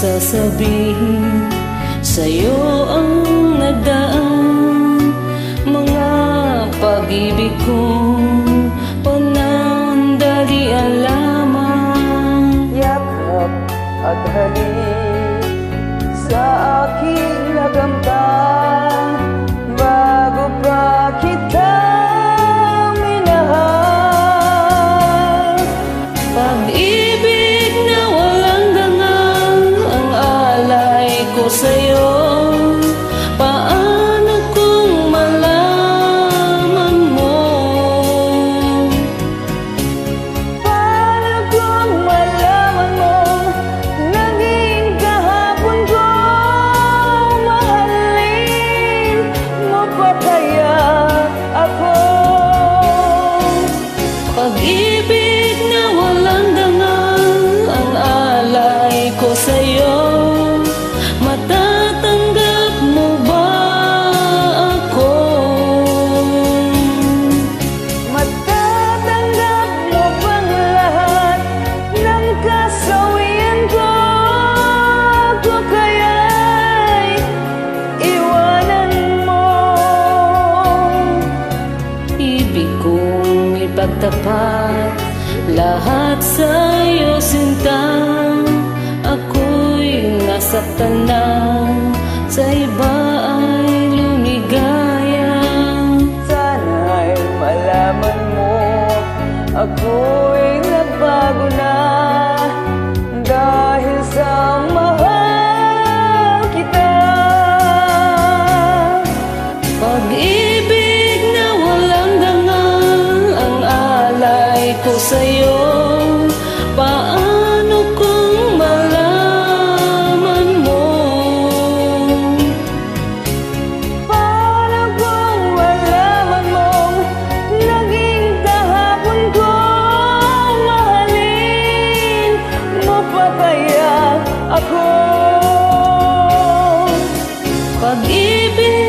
sasabihin sa'yo ang nagdaan. Mga pag-ibig kong panandalian lamang. Yakap at halik sa aking nakamtan bago pa kita minahal. Pag-ibig na walang dangal ang alay ko sa'yo. Paano kung malaman mo? Paano kung malaman mo? Naging kahapon ko, mahalin mo pa kaya ako? Pag-ibig na walang dangal ang alay ko sa'yo. Matatanggap mo ba ako? Matatanggap mo bang lahat ng kasawian ko? Ako kaya'y iwanan mo? Ibig kong ipagtapat lahat sa'yo, sinta. Ako'y nasaktan na, sa iba ay lumigaya. Sana'y malaman mo, ako'y nagbago na dahil sa mahal kita. Pag-ibig na walang dangal ang alay ko sa'yo. Paano kung malaman mo? Paano kung malaman mong naging kahapon ko, mahalin mo pa kaya ako? Pag-ibig